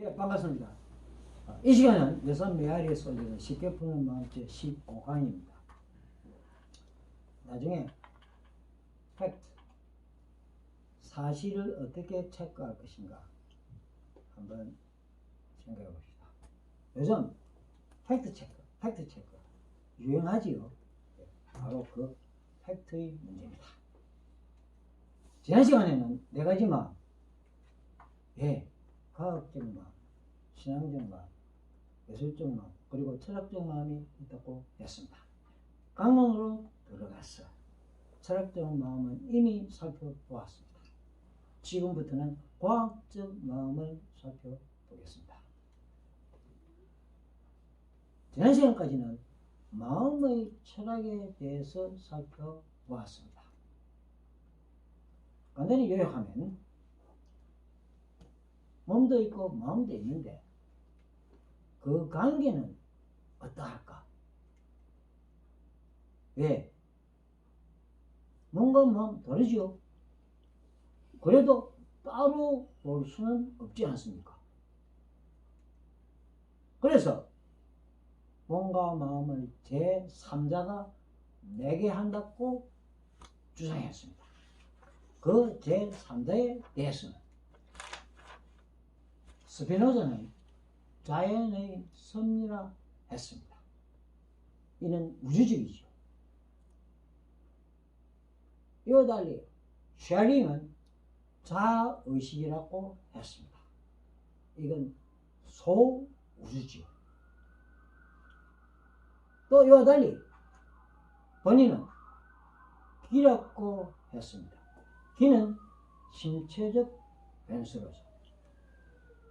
예, 반갑습니다. 이 시간은 여섯 메아리에 쏠리는 쉽게 푸는 마음제 15강입니다. 나중에 팩트, 사실을 어떻게 체크할 것인가 한번 생각해 봅시다. 요즘 팩트 체크 유행하지요. 바로 그 팩트의 문제입니다. 지난 시간에는 네 가지 마음, 과학적 마음, 신앙적 마음, 예술적 마음, 그리고 철학적 마음이 있다고 했습니다. 강론으로 들어가서 철학적 마음은 이미 살펴보았습니다. 지금부터는 과학적 마음을 살펴보겠습니다. 지난 시간까지는 마음의 철학에 대해서 살펴보았습니다. 간단히 요약하면 몸도 있고 마음도 있는데 그 관계는 어떠할까? 왜? 몸과 마음 다르죠? 그래도 따로 볼 수는 없지 않습니까? 그래서 몸과 마음을 제3자가 내게 한다고 주장했습니다. 그 제3자에 대해서는 스피노자는 자연의 섭리라 했습니다. 이는 우주적이죠. 이와 달리 쉐링은 자의식이라고 했습니다. 이건 소우주지요. 또 이와 달리 본인은 기라고 했습니다. 기는 신체적 변수로서,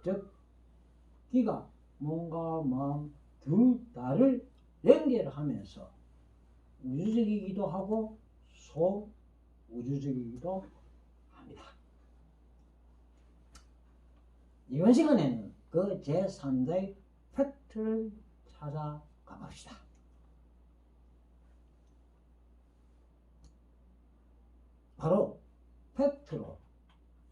즉 기가 몸과 마음 둘 다를 연결하면서 우주적이기도 하고 소우주적이기도 합니다. 이번 시간에는 그 제3자의 팩트를 찾아가 봅시다. 바로 팩트로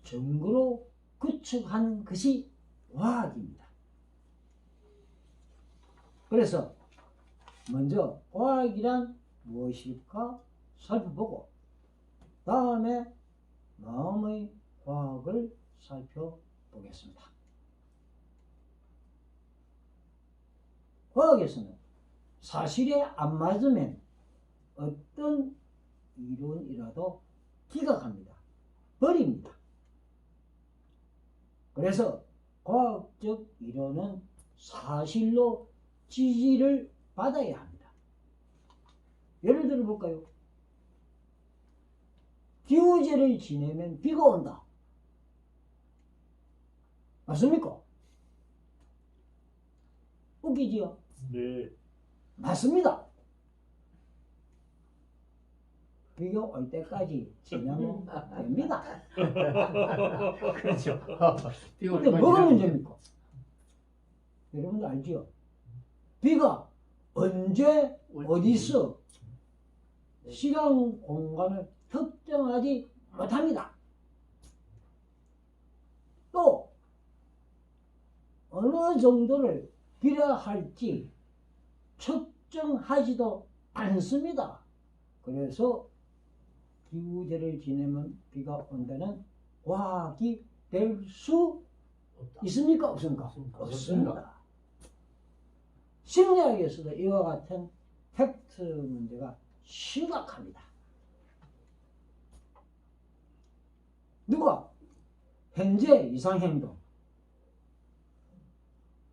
증거로 구축한 것이 과학입니다. 그래서 먼저 과학이란 무엇일까 살펴보고 다음에 마음의 과학을 살펴보겠습니다. 과학에서는 사실에 안 맞으면 어떤 이론이라도 기각합니다. 버립니다. 그래서 과학적 이론은 사실로 지지를 받아야 합니다. 예를 들어 볼까요? 기우제를 지내면 비가 온다. 맞습니까? 웃기지요? 네. 맞습니다. 비가 올 때까지 지나면 됩니다. 그렇죠. 근데 뭐가 문제입니까? 여러분들 알지요? 비가 언제 어디서 시간 공간을 특정하지 못합니다. 또 어느 정도를 비라 할지 측정하지도 않습니다. 그래서 기우제를 지내면 비가 온다는 과학이 될 수 있습니까? 없습니까? 없습니다. 심리학에서도 이와 같은 팩트 문제가 심각합니다. 누가 현재 이상행동,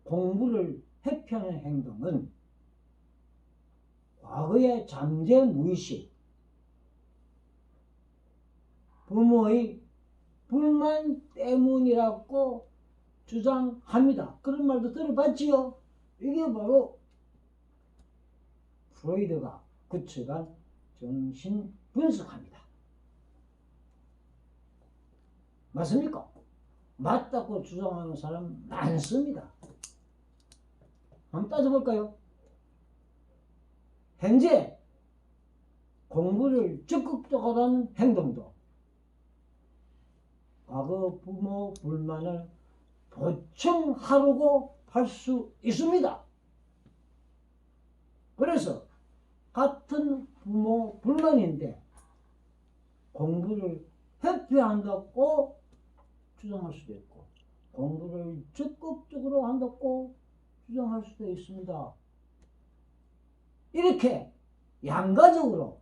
공부를 회피하는 행동은 과거의 잠재 무의식, 부모의 불만 때문이라고 주장합니다. 그런 말도 들어봤지요? 이게 바로 프로이드가 구축한 정신 분석합니다. 맞습니까? 맞다고 주장하는 사람 많습니다. 한번 따져볼까요? 현재 공부를 적극적으로 하는 행동도 과거 부모 불만을 보충하려고 할 수 있습니다. 그래서 같은 부모 불만인데 공부를 회피한다고 주장할 수도 있고 공부를 적극적으로 한다고 주장할 수도 있습니다. 이렇게 양가적으로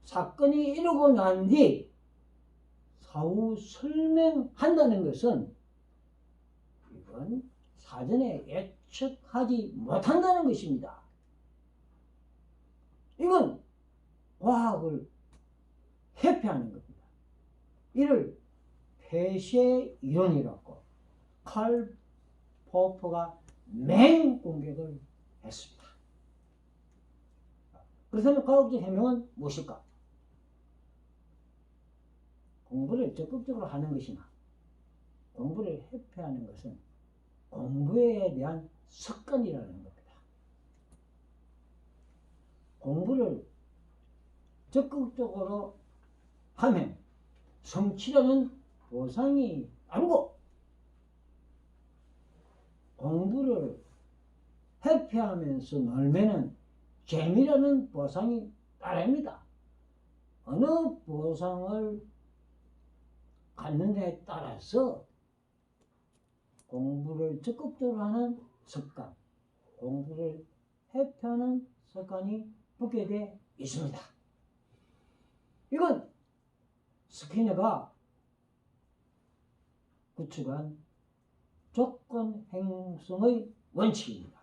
사건이 이루고 난 뒤 사후 설명한다는 것은 이건 사전에 예측하지 못한다는 것입니다. 이건 과학을 회피하는 겁니다. 이를 폐쇄 이론이라고 칼 포퍼가 맹공격을 했습니다. 그렇다면 과학적 해명은 무엇일까? 공부를 적극적으로 하는 것이나 공부를 회피하는 것은 공부에 대한 습관이라는 겁니다. 공부를 적극적으로 하면 성취라는 보상이 아니고 공부를 회피하면서 놀면은 재미라는 보상이 따릅니다. 어느 보상을 갖느냐에 따라서 공부를 적극적으로 하는 습관, 공부를 회피하는 습관이 붙게 되어 있습니다. 이건 스키너가 구축한 조건 행성의 원칙입니다.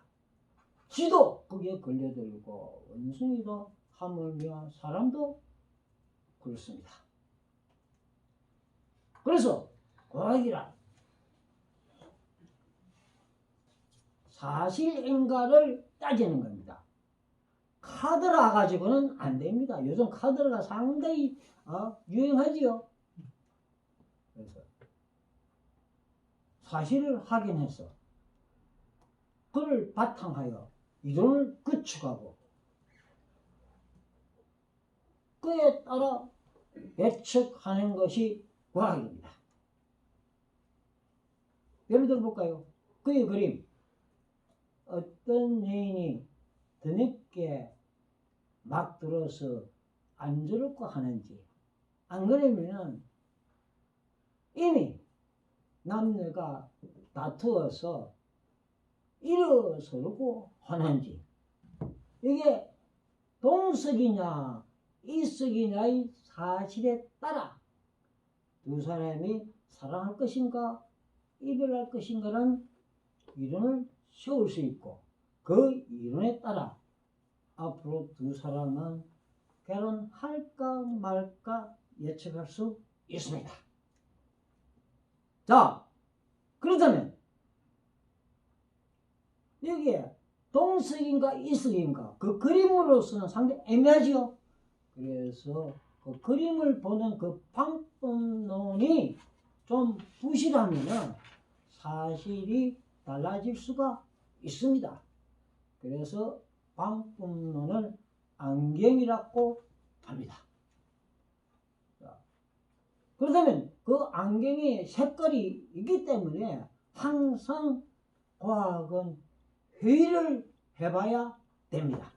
지도 거기에 걸려들고 원숭이도 하물며 사람도 그렇습니다. 그래서 과학이란 사실인가를 따지는 겁니다. 카드라 가지고는 안 됩니다. 요즘 카드라가 상당히 유행하지요. 그래서 사실을 확인해서 그를 바탕하여 이론을 구축하고 그에 따라 예측하는 것이 과학입니다. 예를 들어 볼까요? 그의 그림. 어떤 여인이 드늦게 막 들어서 안쓰럽고 하는지, 안 그러면은 이미 남녀가 다투어서 일어서고 하는지, 이게 동석이냐 이석이냐의 사실에 따라 두 사람이 사랑할 것인가 이별할 것인가라는 이론을 세울 수 있고 그 이론에 따라 앞으로 두 사람은 결혼할까 말까 예측할 수 있습니다. 자, 그렇다면 여기에 동석인가 이석인가 그 그림으로서는 상당히 애매하지요. 그래서 그 그림을 보는 그 방법론이 좀 부실하면 사실이 달라질 수가 있습니다. 그래서 방법론을 안경이라고 합니다. 그렇다면 그 안경의 색깔이 있기 때문에 항상 과학은 회의를 해봐야 됩니다.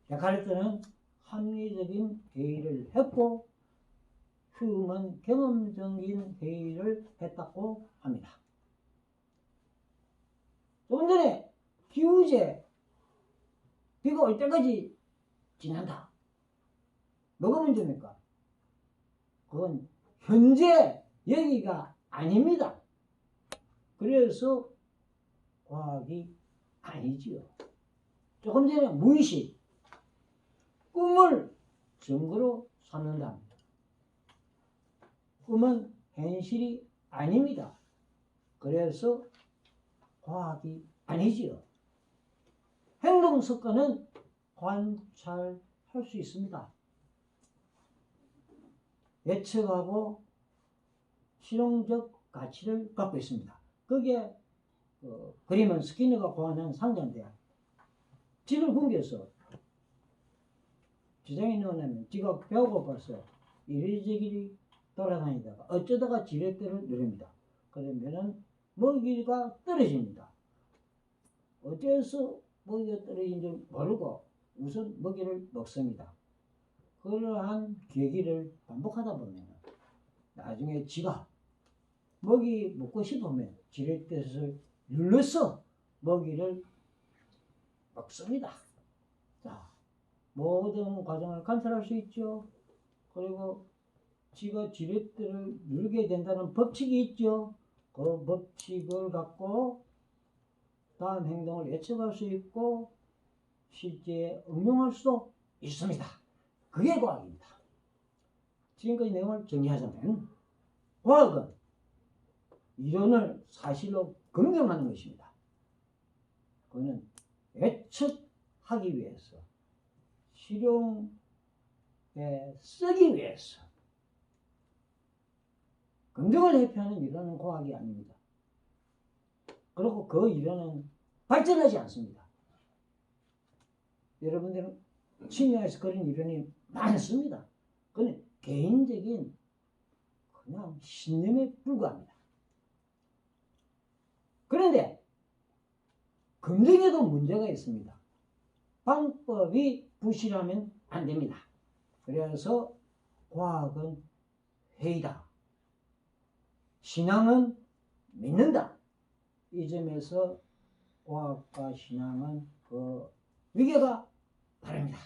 데카르트는 합리적인 회의를 했고 휴먼은 경험적인 회의를 했다고 합니다. 조금 전에 기후제 비가 올 때까지 지난다. 뭐가 문제입니까? 그건 현재 여기가 아닙니다. 그래서 과학이 아니지요. 조금 전에 무의식 꿈을 증거로 삼는답니다. 꿈은 현실이 아닙니다. 그래서 과학이 아니지요. 행동 습관은 관찰할 수 있습니다. 예측하고 실용적 가치를 갖고 있습니다. 그게 그림은 스키너가 고안한 상자인데 집을 굶겨서 지장이 넣어내면 지가 배고파서 이리저리 돌아다니다가 어쩌다가 지렛대를 누릅니다. 그러면은 먹이가 떨어집니다. 어째서 먹이가 떨어진지 모르고 우선 먹이를 먹습니다. 그러한 계기를 반복하다 보면 나중에 지가 먹이 먹고 싶으면 지를 뜻을 눌러서 먹이를 먹습니다. 자, 모든 과정을 관찰할 수 있죠. 그리고 지가 지렛대를 누르게 된다는 법칙이 있죠. 그 법칙을 갖고 다음 행동을 예측할 수 있고 실제 응용할 수도 있습니다. 그게 과학입니다. 지금까지 내용을 정리하자면 과학은 이론을 사실로 검증하는 것입니다. 그거는 예측하기 위해서 실용에 쓰기 위해서 검증을 회피하는 이론은 과학이 아닙니다. 그리고 그 이론은 발전하지 않습니다. 여러분들은 심리학에서 그런 이론이 많습니다. 그건 개인적인 그냥 신념에 불과합니다. 그런데 검증에도 문제가 있습니다. 방법이 부실하면 안 됩니다. 그래서 과학은 회의다. 신앙은 믿는다. 이 점에서 과학과 신앙은 그 위계가 다릅니다.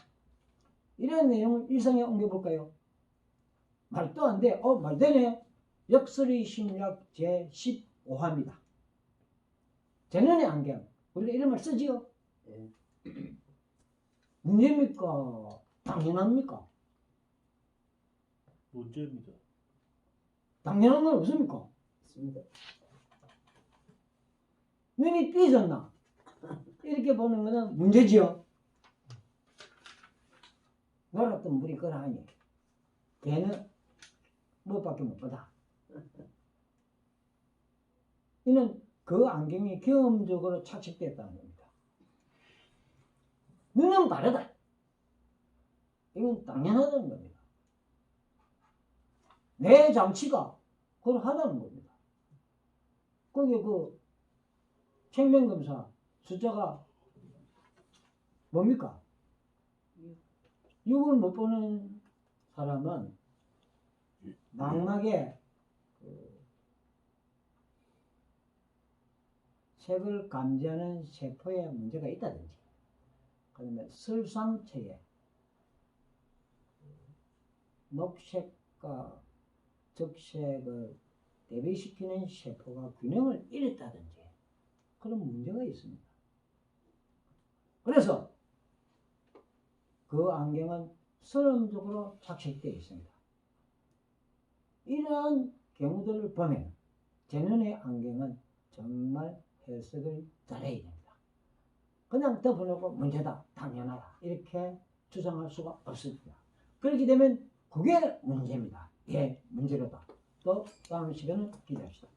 이런 내용을 일상에 옮겨볼까요? 말도 안 돼. 말 되네. 역설의 심리학 제15화입니다. 재난의 안경. 우리가 이런 말 쓰지요? 네. 문제입니까? 당연합니까? 문제입니다. 당연한 건 없습니까? 있습니다. 눈이 삐졌나? 이렇게 보는 거는 문제지요. 놀았던 물이 그러하니 걔는 무엇밖에 못 보다. 이는 그 안경이 경험적으로 착식됐다는 겁니다. 눈은 바르다. 이건 당연하다는 겁니다. 내 장치가 그러하다는 겁니다. 거기 그 생명검사 숫자가 뭡니까? 6을 못 보는 사람은 망막에 색을 감지하는 세포에 문제가 있다든지, 그다음에 설상체에 녹색과 적색을 대비시키는 세포가 균형을 잃었다든지 그런 문제가 있습니다. 그래서 그 안경은 선험적으로 착색되어 있습니다. 이러한 경우들을 보면 제눈의 안경은 정말 해석을 잘해야 됩니다. 그냥 덮어놓고 문제다, 당연하다 이렇게 주장할 수가 없습니다. 그렇게 되면 그게 문제입니다. 예, 문제로다. 또 다음 시간을 기대합시다.